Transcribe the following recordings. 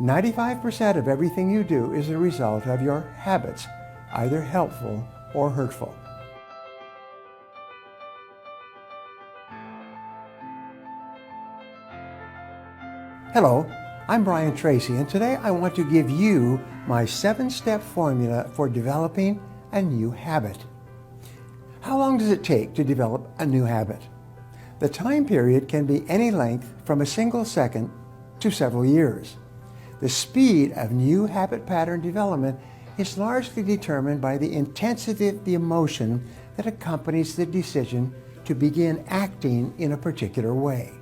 95% of everything you do is a result of your habits, either helpful or hurtful. Hello, I'm Brian Tracy, and today I want to give you my 7-step formula for developing a new habit. How long does it take to develop a new habit? The time period can be any length from a single second to several years. The speed of new habit pattern development is largely determined by the intensity of the emotion that accompanies the decision to begin acting in a particular way.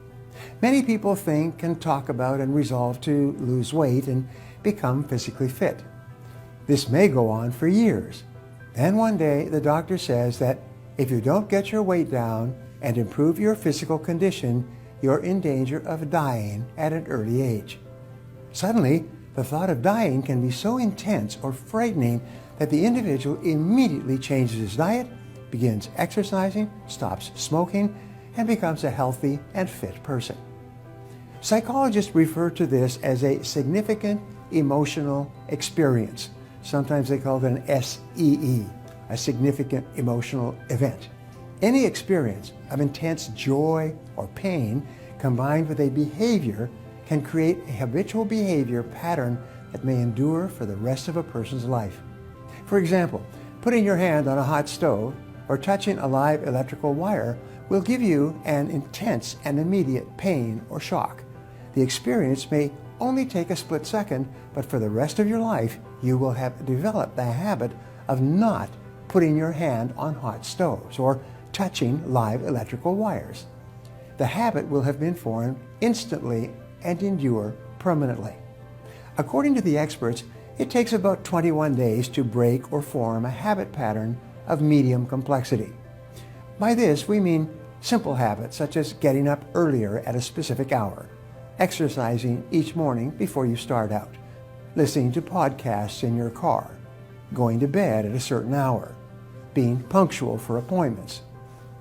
Many people think and talk about and resolve to lose weight and become physically fit. This may go on for years. Then one day the doctor says that if you don't get your weight down and improve your physical condition, you're in danger of dying at an early age. Suddenly, the thought of dying can be so intense or frightening that the individual immediately changes his diet, begins exercising, stops smoking, and becomes a healthy and fit person. Psychologists refer to this as a significant emotional experience. Sometimes they call it an SEE, a significant emotional event. Any experience of intense joy or pain combined with a behavior can create a habitual behavior pattern that may endure for the rest of a person's life. For example, putting your hand on a hot stove or touching a live electrical wire will give you an intense and immediate pain or shock. The experience may only take a split second, but for the rest of your life, you will have developed the habit of not putting your hand on hot stoves or touching live electrical wires. The habit will have been formed instantly and endure permanently. According to the experts, it takes about 21 days to break or form a habit pattern of medium complexity. By this, we mean simple habits such as getting up earlier at a specific hour, exercising each morning before you start out, listening to podcasts in your car, going to bed at a certain hour, being punctual for appointments,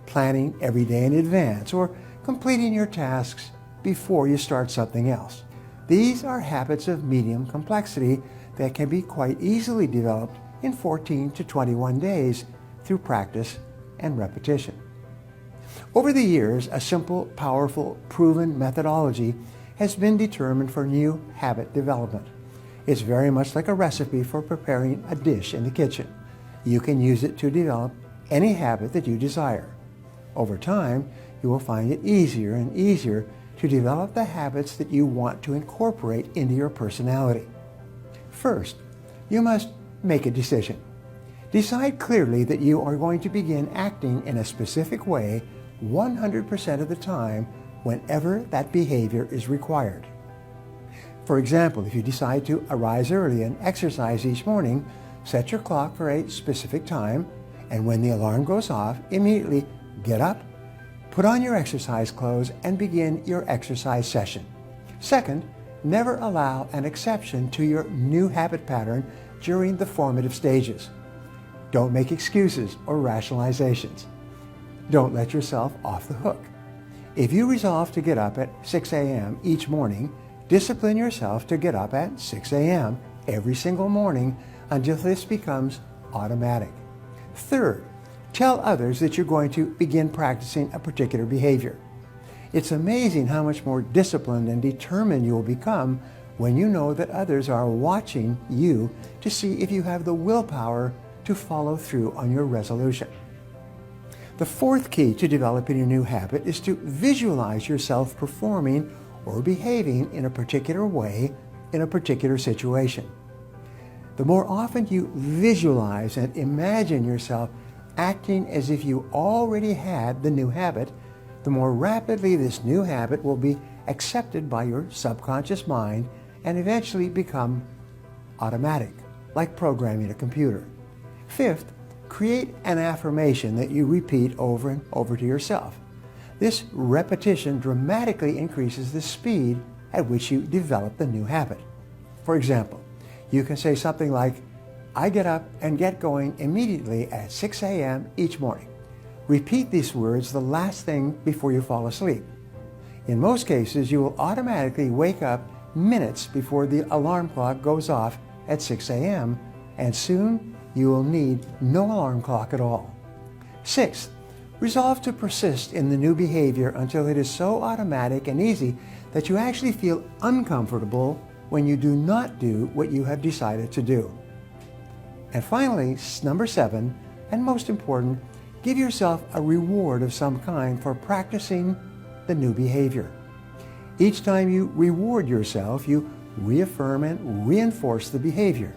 planning every day in advance, or completing your tasks before you start something else. These are habits of medium complexity that can be quite easily developed in 14 to 21 days through practice and repetition. Over the years, a simple, powerful, proven methodology has been determined for new habit development. It's very much like a recipe for preparing a dish in the kitchen. You can use it to develop any habit that you desire. Over time, you will find it easier and easier to develop the habits that you want to incorporate into your personality. First, you must make a decision. Decide clearly that you are going to begin acting in a specific way 100% of the time whenever that behavior is required. For example, if you decide to arise early and exercise each morning, set your clock for a specific time, and when the alarm goes off, immediately get up, put on your exercise clothes, and begin your exercise session. Second, never allow an exception to your new habit pattern during the formative stages. Don't make excuses or rationalizations. Don't let yourself off the hook. If you resolve to get up at 6 a.m. each morning, discipline yourself to get up at 6 a.m. every single morning until this becomes automatic. Third, tell others that you're going to begin practicing a particular behavior. It's amazing how much more disciplined and determined you will become when you know that others are watching you to see if you have the willpower to follow through on your resolution. The fourth key to developing a new habit is to visualize yourself performing or behaving in a particular way in a particular situation. The more often you visualize and imagine yourself acting as if you already had the new habit, the more rapidly this new habit will be accepted by your subconscious mind and eventually become automatic, like programming a computer. Fifth, create an affirmation that you repeat over and over to yourself. This repetition dramatically increases the speed at which you develop the new habit. For example, you can say something like, I get up and get going immediately at 6 a.m. each morning. Repeat these words the last thing before you fall asleep. In most cases, you will automatically wake up minutes before the alarm clock goes off at 6 a.m., and soon you will need no alarm clock at all. 6. Resolve to persist in the new behavior until it is so automatic and easy that you actually feel uncomfortable when you do not do what you have decided to do. And finally, number 7, and most important, give yourself a reward of some kind for practicing the new behavior. Each time you reward yourself, you reaffirm and reinforce the behavior.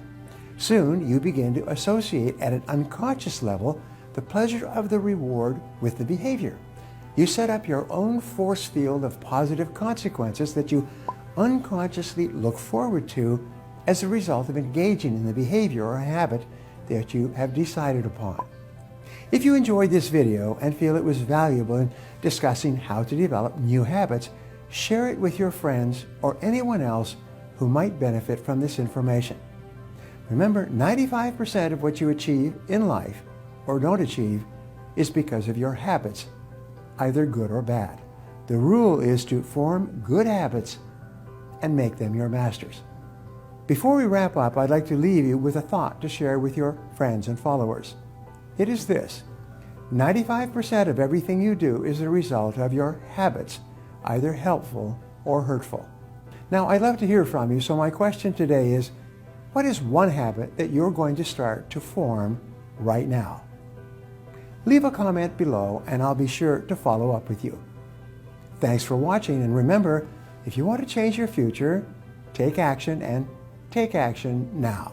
Soon, you begin to associate at an unconscious level the pleasure of the reward with the behavior. You set up your own force field of positive consequences that you unconsciously look forward to as a result of engaging in the behavior or habit that you have decided upon. If you enjoyed this video and feel it was valuable in discussing how to develop new habits, share it with your friends or anyone else who might benefit from this information. Remember, 95% of what you achieve in life or don't achieve is because of your habits, either good or bad. The rule is to form good habits and make them your masters. Before we wrap up, I'd like to leave you with a thought to share with your friends and followers. It is this: 95% of everything you do is a result of your habits, either helpful or hurtful. Now, I'd love to hear from you, so my question today is, what is one habit that you're going to start to form right now? Leave a comment below and I'll be sure to follow up with you. Thanks for watching, and remember, if you want to change your future, take action, and take action now.